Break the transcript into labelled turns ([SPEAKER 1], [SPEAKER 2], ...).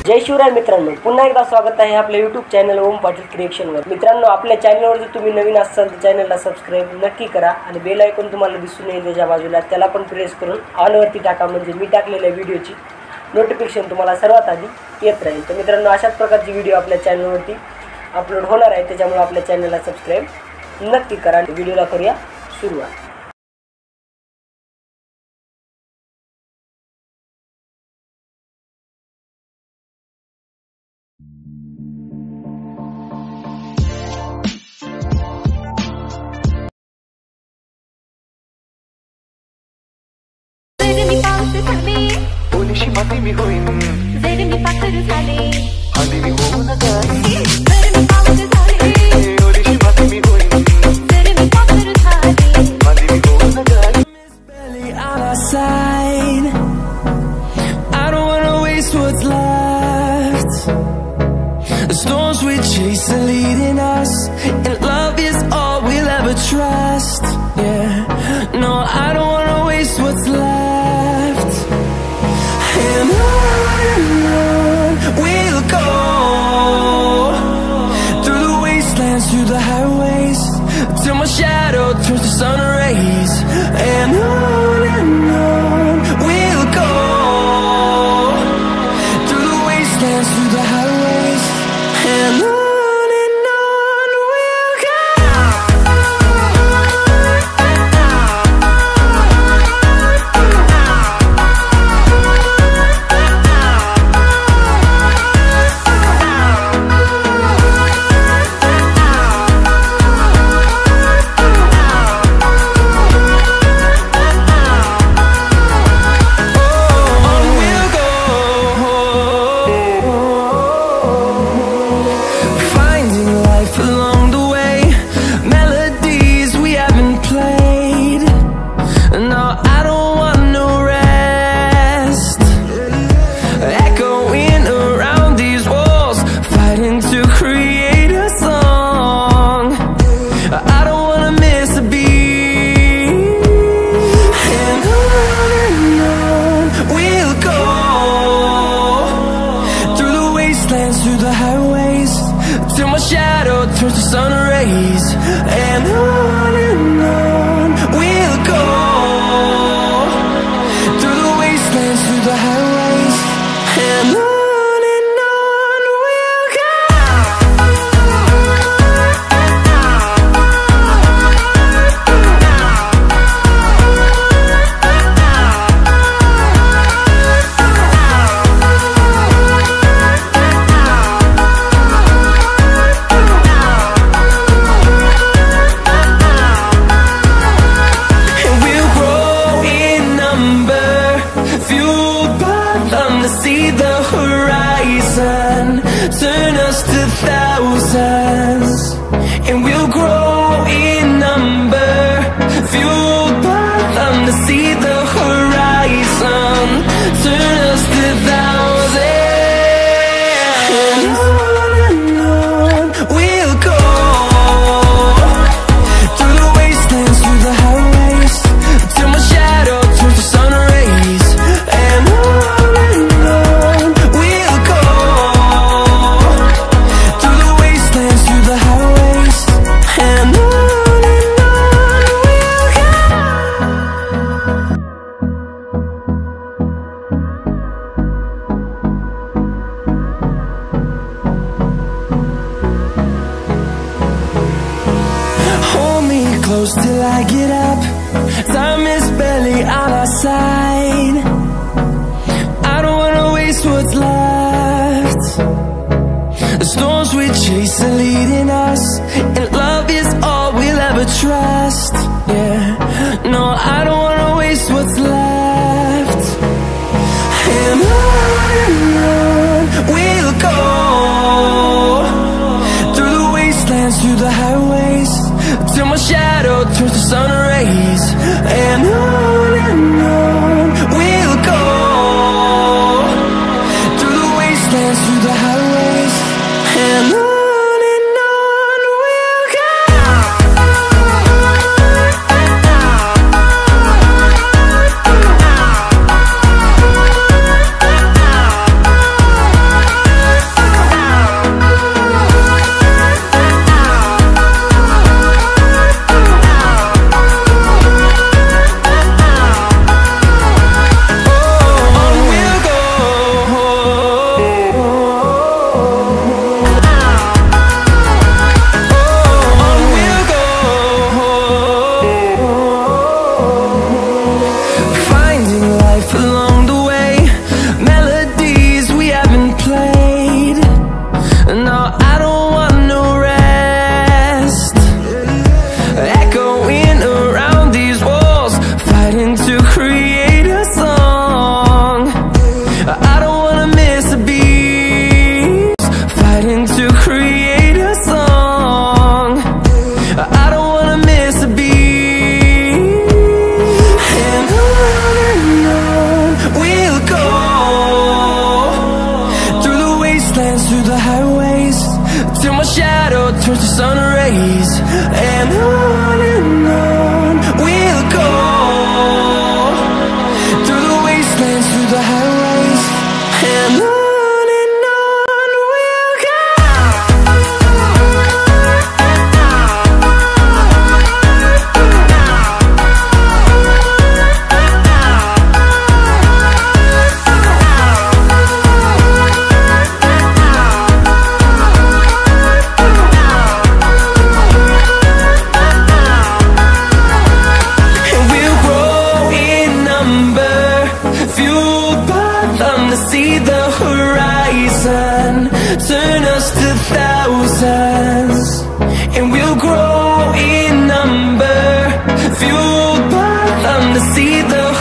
[SPEAKER 1] जय शिवराय मित्रांनो, पुन्हा एकदा स्वागत आहे आपल्या YouTube चॅनल ओम पाटील क्रिएशनवर। मित्रांनो, आपल्या चॅनलवर जर तुम्ही नवीन असाल तर चॅनलला सबस्क्राइब नक्की करा आणि बेल आयकॉन तुम्हाला दिसून येईल त्याच्या बाजूला, त्याला पण प्रेस करून ऑल वरती टाका, म्हणजे मी टाकलेल्या व्हिडिओची नोटिफिकेशन तुम्हाला सर्वात आधी येत राहील। तर मित्रांनो, अशाच प्रकारची व्हिडिओ आपल्या चॅनलवरती अपलोड होणार आहे, त्याच्यामुळे आपल्या चॅनलला सबस्क्राइब नक्की करा आणि व्हिडिओला करूया सुरुवात।
[SPEAKER 2] ओलीशी माती मी होईन,
[SPEAKER 3] जर मी पाखर झाले,
[SPEAKER 2] आधी मी होऊन जाईन.
[SPEAKER 3] जर मी पाखर झाले,
[SPEAKER 2] ओलीशी माती मी होईन,
[SPEAKER 3] जर मी पाखर झाले,
[SPEAKER 2] आधी मी होऊन जाईन.
[SPEAKER 4] Belly on our side, I don't wanna waste what's left. The storms we chase are leading us, and love is all we'll ever trust. Yeah, no, I don't wanna waste what's left. And on we'll go, through the wastelands, through the highways, till my shadow turns to sun rays. And on we'll go, through the wastelands, through the highways, and on we'll go. Through the highways, till my shadow turns to sun rays. And on we'll go, through the wastelands, through the highways, and on we'll go. See the horizon, turn us to thousands, and we'll grow in number, fueled by them to see the horizon, turn us to thousands, and on we'll go, through the wastelands, through the highways, till my shadow turns to sun rays. And close till I get up, time is barely on our side. I don't wanna waste what's left. The storms we chase are leading us, and love is all we'll ever trust. Yeah, no, I don't wanna waste what's left. And on we'll go, through the wastelands, through the highways, till my shadow turns to sun rays. And on fueled by them to see the horizon. Turn us to thousands, and we'll grow in number. Fueled by them to see the